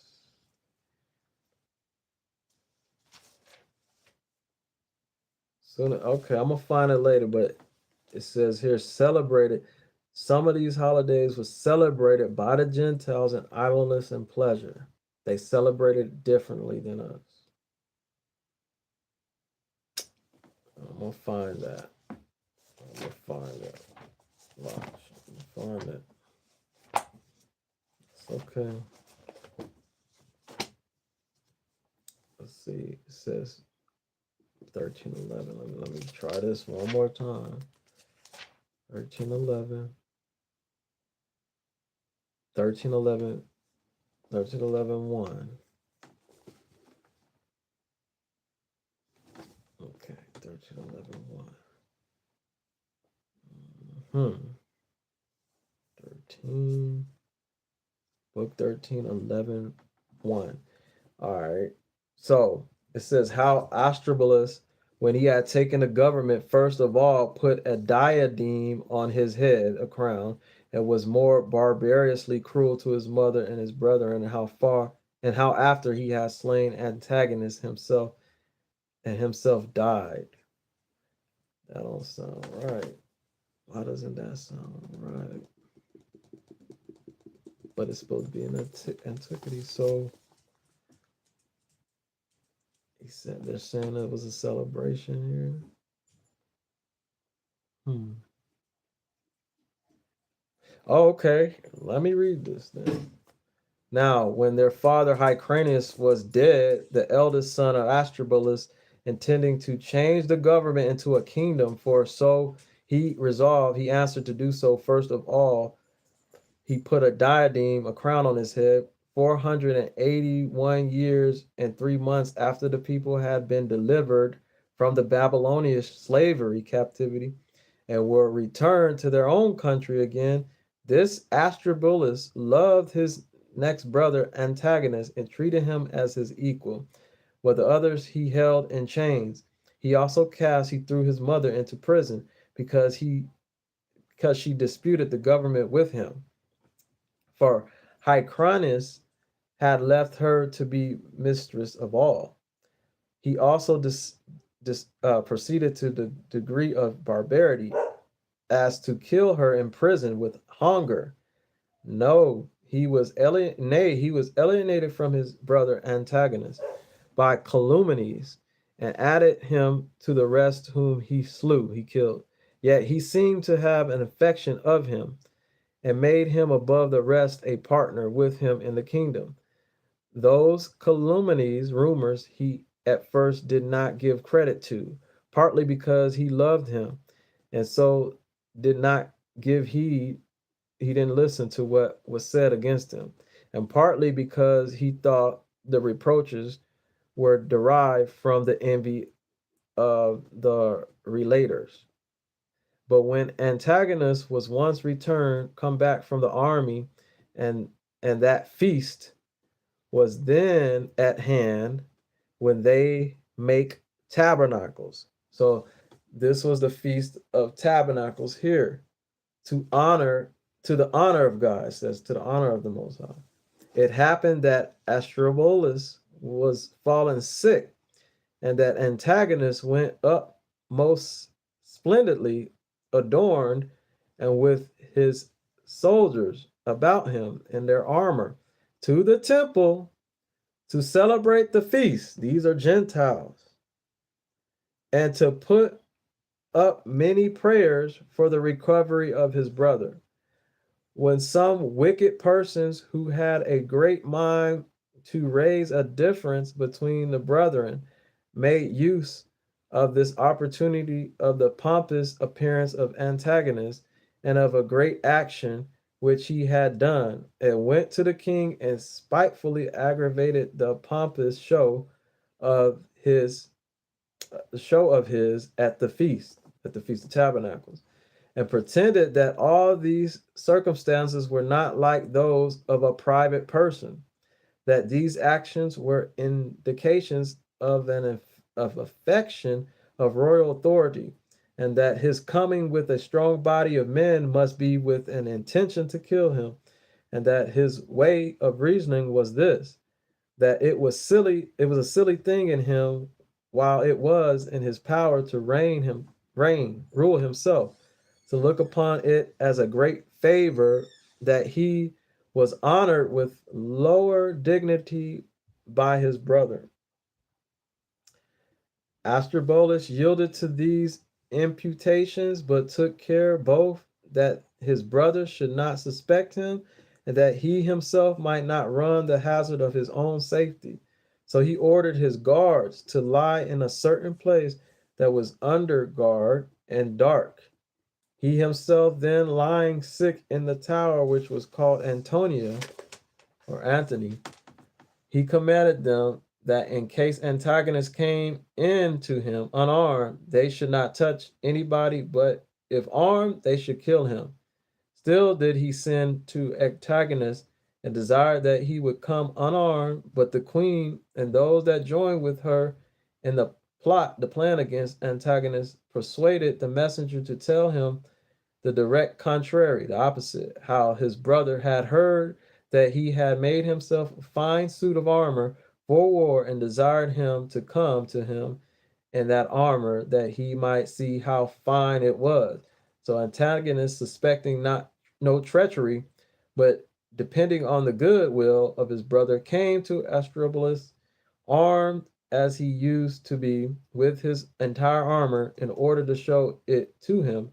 So okay, I'm gonna find it later, but it says here celebrated. Some of these holidays were celebrated by the Gentiles in idleness and pleasure. They celebrated differently than us. I'm gonna find that. I'm gonna find it. Watch. I'm gonna find it. It's okay. Let's see. It says 13:11. Let me try this one more time. 13:11. 13:11. 13:11:1. Okay. 13:11:1. Hmm. 13. Book 13:11:1. All right. So it says how Astrobulus, when he had taken the government, first of all put a diadem on his head, a crown, and was more barbarously cruel to his mother and his brethren, and how after he had slain Antagonist himself and himself died. That don't sound right. Why doesn't that sound right? But it's supposed to be an antiquity, so he said they're saying it was a celebration here. Oh, okay. Let me read this then. Now, when their father Hyrcanus was dead, the eldest son of Astrobulus, intending to change the government into a kingdom, for so he resolved, he answered to do so. First of all, he put a diadem, a crown on his head, 481 years and 3 months after the people had been delivered from the Babylonian slavery captivity and were returned to their own country again. This Astrobulus loved his next brother Antagonist and treated him as his equal, but the others he held in chains. He threw his mother into prison because she disputed the government with him. For Hyrcanus had left her to be mistress of all. He also proceeded to the degree of barbarity as to kill her in prison with hunger. No, he was alienated from his brother antagonist by calumnies, and added him to the rest whom he killed. Yet he seemed to have an affection of him, and made him above the rest a partner with him in the kingdom. Those calumnies, rumors, he at first did not give credit to, partly because he loved him, and so did not give heed. He didn't listen to what was said against him, and partly because he thought the reproaches were derived from the envy of the relators. But when Antagonus was once returned, come back from the army, and that feast was then at hand when they make tabernacles. So this was the feast of tabernacles here to honor to the honor of God, it says to the honor of the Most High. It happened that Astrobulus was fallen sick, and that Antagonist went up most splendidly adorned and with his soldiers about him in their armor to the temple to celebrate the feast. These are Gentiles. And to put up many prayers for the recovery of his brother. When some wicked persons who had a great mind to raise a difference between the brethren made use of this opportunity of the pompous appearance of Antagonist and of a great action which he had done, and went to the king and spitefully aggravated the pompous of his at the feast of tabernacles, and pretended that all these circumstances were not like those of a private person, that these actions were indications of of affection of royal authority, and that his coming with a strong body of men must be with an intention to kill him, and that his way of reasoning was this, that it was a silly thing in him while it was in his power to rule himself, to look upon it as a great favor that he was honored with lower dignity by his brother. Astrobulus yielded to these imputations, but took care both that his brother should not suspect him, and that he himself might not run the hazard of his own safety. So he ordered his guards to lie in a certain place that was under guard and dark. He himself then lying sick in the tower which was called Antonia or Anthony, he commanded them that in case antagonists came in to him unarmed, they should not touch anybody, but if armed, they should kill him. Still did he send to antagonists and desired that he would come unarmed, but the queen and those that joined with her in the plan against antagonists, persuaded the messenger to tell him the direct contrary, the opposite, how his brother had heard that he had made himself a fine suit of armor for war, and desired him to come to him in that armor that he might see how fine it was. So antagonist, suspecting not no treachery, but depending on the goodwill of his brother, came to Astrobulus armed as he used to be with his entire armor in order to show it to him.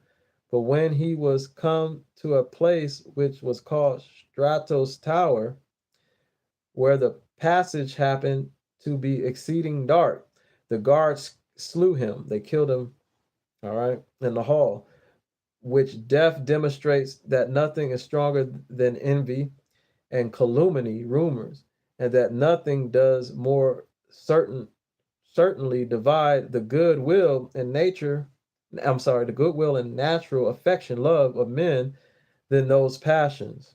But when he was come to a place which was called Stratos Tower, where the passage happened to be exceeding dark, the guards slew him. They killed him, all right, in the hall, which death demonstrates that nothing is stronger than envy and calumny, rumors, and that nothing does more certainly divide the goodwill and the goodwill and natural affection, love of men than those passions.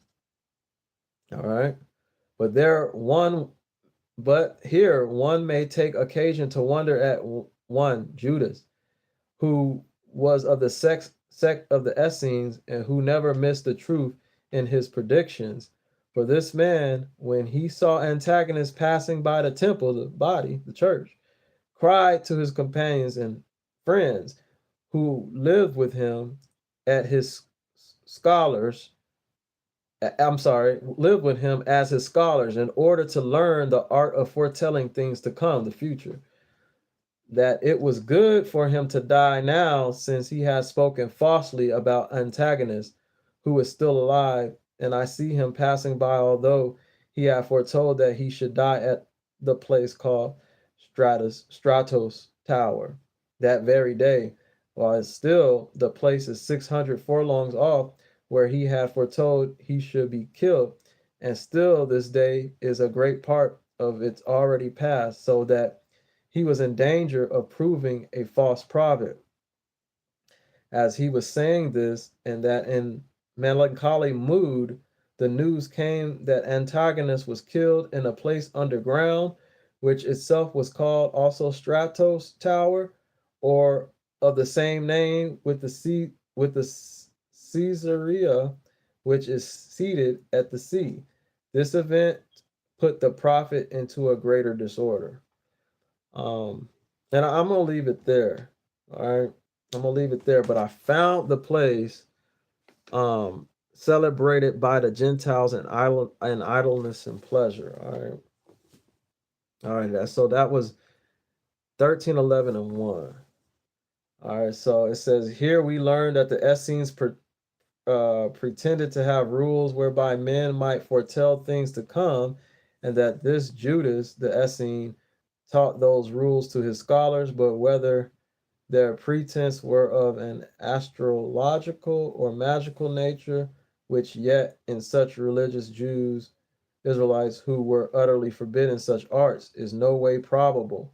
All right. But here one may take occasion to wonder at one Judas, who was of the sect of the Essenes, and who never missed the truth in his predictions, For this man, when he saw antagonists passing by the temple, the body, the church, cried to his companions and friends who lived with him at his scholars. I'm sorry, lived with him as his scholars in order to learn the art of foretelling things to come, the future, that it was good for him to die now, since he has spoken falsely about Antagonist, who is still alive, and I see him passing by, although he had foretold that he should die at the place called Stratos Tower that very day, while still the place is 600 furlongs off, where he had foretold he should be killed, and still this day is a great part of it's already past, so that he was in danger of proving a false prophet. As he was saying this, and that in melancholy mood, the news came that Antagonist was killed in a place underground, which itself was called also Stratos Tower, or of the same name, with the Caesarea, which is seated at the sea. This event put the prophet into a greater disorder. Um, and I'm gonna leave it there. All right, I'm gonna leave it there. But I found the place celebrated by the Gentiles and idleness and pleasure. All right. So that was 13, 11, and 1. All right. So it says here we learn that the Essenes pretended to have rules whereby men might foretell things to come, and that this Judas the Essene taught those rules to his scholars, but whether their pretense were of an astrological or magical nature, which yet in such religious Jews, Israelites who were utterly forbidden such arts, is no way probable,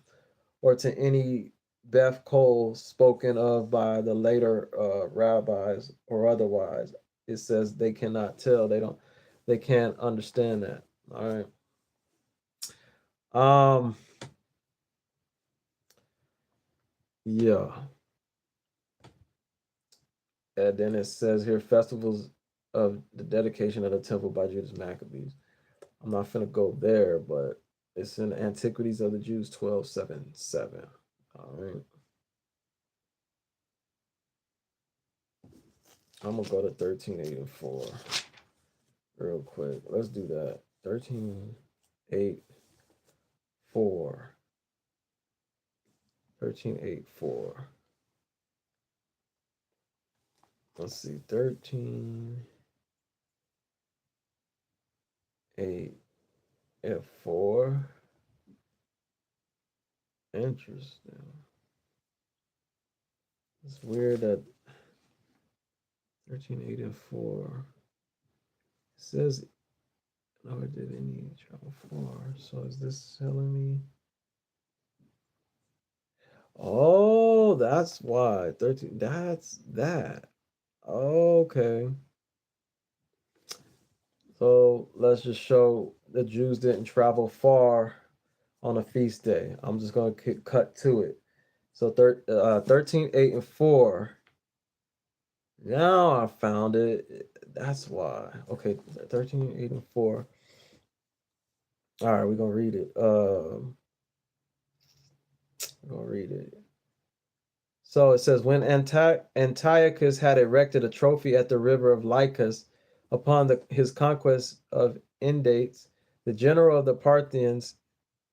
or to any Beth Cole spoken of by the later rabbis or otherwise. It says they cannot tell. They can't understand that. All right. Um, yeah. And then it says here festivals of the dedication of the temple by Judas Maccabees. I'm not gonna go there, but it's in Antiquities of the Jews 12:7:7. All right. I'm gonna go to 13:8 and 4 real quick. Let's do that. 13:8:4. 13:8:4. Let's see. 13:8 and 4. Interesting. It's weird that 13:8 and 4 says never did any travel far. So is this telling me? Oh, that's why. 13. That's that. Okay. So let's just show the Jews didn't travel far on a feast day. I'm just going to cut to it. So 13:8 and 4. Now I found it. That's why. Okay, 13:8 and 4. All right, we're gonna read it. We're gonna read it. So it says, when Antiochus had erected a trophy at the river of Lycus upon his conquest of Endates, the general of the Parthians,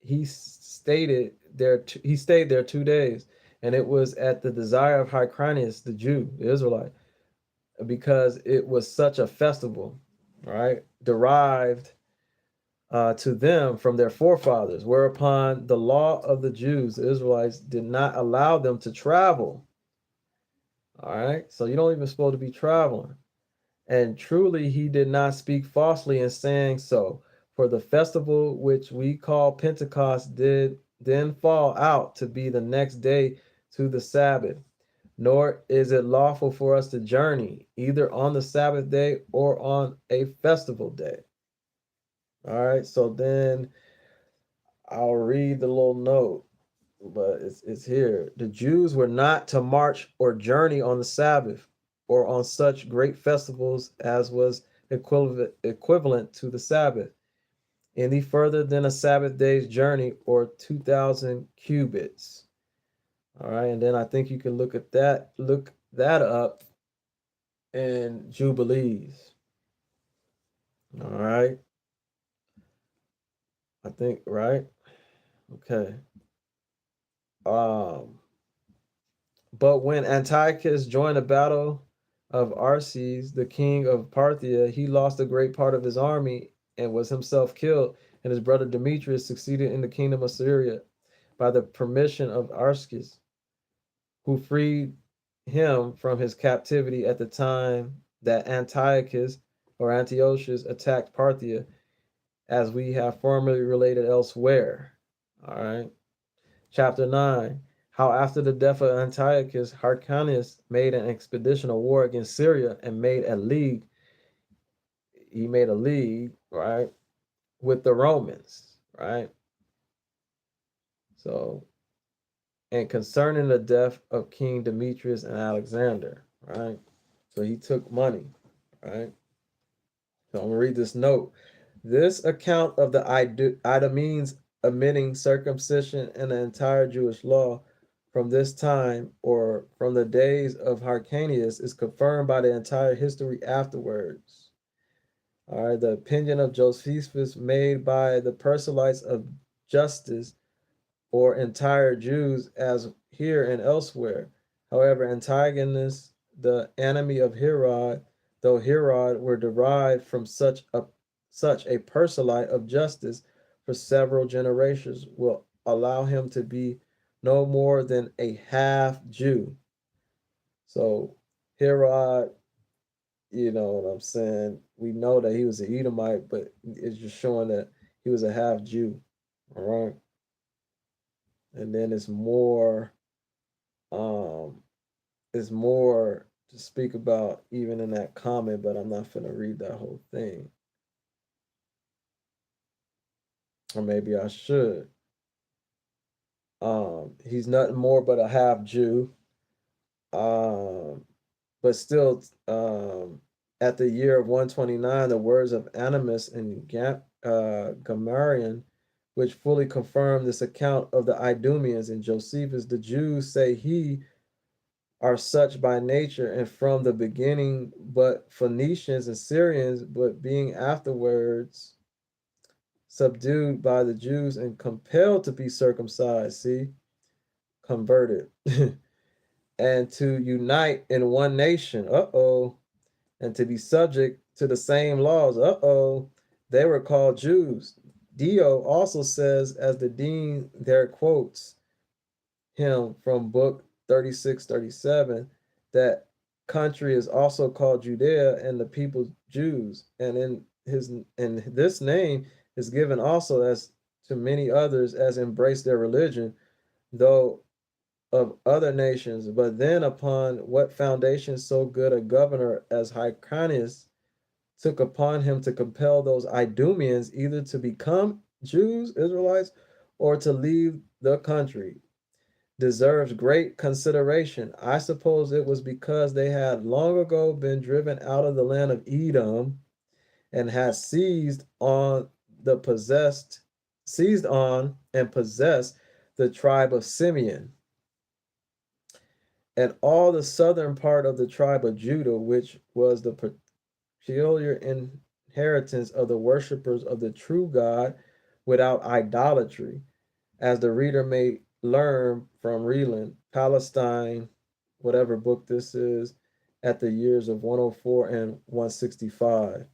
he stayed there 2 days, and it was at the desire of Hyrcanus, the Jew, the Israelite, because it was such a festival, right? Derived to them from their forefathers, whereupon the law of the Jews, the Israelites, did not allow them to travel. All right, so you don't even supposed to be traveling. And truly, he did not speak falsely in saying so. For the festival which we call Pentecost did then fall out to be the next day to the Sabbath. Nor is it lawful for us to journey either on the Sabbath day or on a festival day. All right, so then I'll read the little note, but it's here. The Jews were not to march or journey on the Sabbath or on such great festivals as was equivalent to the Sabbath, any further than a Sabbath day's journey or 2,000 cubits. All right, and then I think you can look that up in Jubilees. All right, I think right. Okay. Um, but when Antiochus joined the battle of Arces, the king of Parthia, he lost a great part of his army and was himself killed, and his brother Demetrius succeeded in the kingdom of Syria by the permission of Archas, who freed him from his captivity at the time that Antiochus or Antiochus attacked Parthia, as we have formerly related elsewhere. All right. Chapter 9. How after the death of Antiochus, Hyrcanus made an expedition of war against Syria and made a league. He made a league, right, with the Romans, right? So, and concerning the death of King Demetrius and Alexander, right? So he took money, right? So I'm gonna read this note. This account of the Idumeans omitting circumcision and the entire Jewish law from this time or from the days of Hyrcanus is confirmed by the entire history afterwards. All right, the opinion of Josephus made by the proselytes of justice or entire Jews as here and elsewhere. However, Antigonus, the enemy of Herod, though Herod were derived from such a proselyte of justice for several generations, will allow him to be no more than a half Jew. So Herod, you know what I'm saying? We know that he was an Edomite, but it's just showing that he was a half Jew. All right. And then um it's more to speak about even in that comment, but I'm not gonna read that whole thing. Or maybe I should. He's nothing more but a half Jew. Um, but still, at the year of 129, the words of Animus and Gamarian, which fully confirm this account of the Idumeans and Josephus, the Jews say he are such by nature and from the beginning, but Phoenicians and Syrians, but being afterwards subdued by the Jews and compelled to be circumcised, see, converted, and to unite in one nation, and to be subject to the same laws, they were called Jews. Dio also says, as the dean there quotes him from book 36-37, that country is also called Judea and the people Jews, and in this name is given also as to many others as embrace their religion, though of other nations. But then upon what foundation so good a governor as Hyrcanus took upon him to compel those Idumeans either to become Jews, Israelites, or to leave the country, deserves great consideration. I suppose it was because they had long ago been driven out of the land of Edom and had seized on and possessed the tribe of Simeon and all the southern part of the tribe of Judah, which was the peculiar inheritance of the worshippers of the true God without idolatry, as the reader may learn from Reland, Palestine, whatever book this is, at the years of 104 and 165.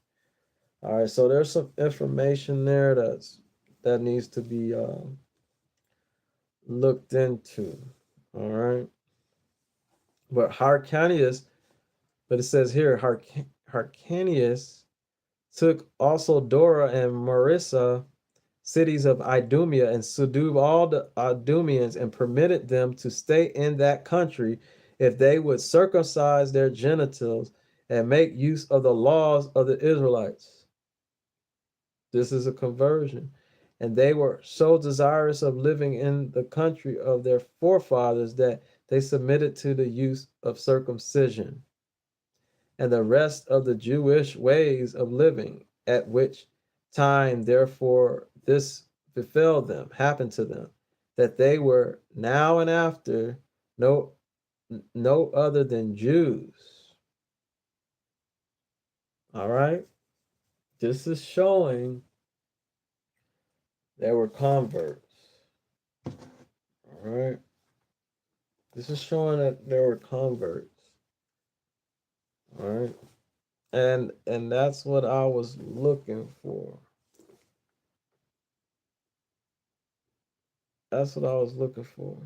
All right, so there's some information there that needs to be looked into. All right, but Hyrcanus, but it says here Hyrcanus took also Dora and Marissa, cities of Idumea, and subdued all the Idumeans and permitted them to stay in that country if they would circumcise their genitals and make use of the laws of the Israelites. This is a conversion. And they were so desirous of living in the country of their forefathers that they submitted to the use of circumcision. and the rest of the Jewish ways of living, at which time, therefore, this befell them, happened to them, that they were now and after no other than Jews. All right. This is showing they were converts. All right. This is showing that they were converts. All right. And that's what I was looking for. That's what I was looking for.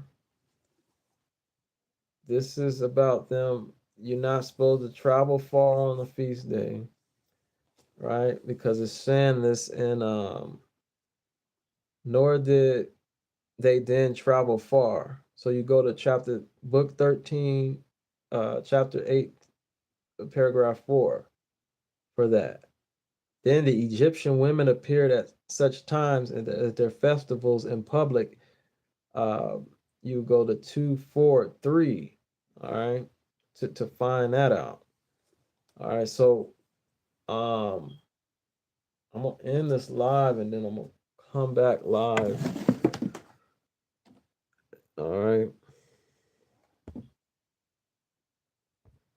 This is about them. You're not supposed to travel far on the feast day, right? Because it's saying this in nor did they then travel far. So you go to book 13, chapter 8, paragraph 4 for that. Then the Egyptian women appeared at such times at their festivals in public. Uh, you go to 243, all right, to find that out. All right, so um, I'm gonna end this live and then I'm gonna come back live. All right.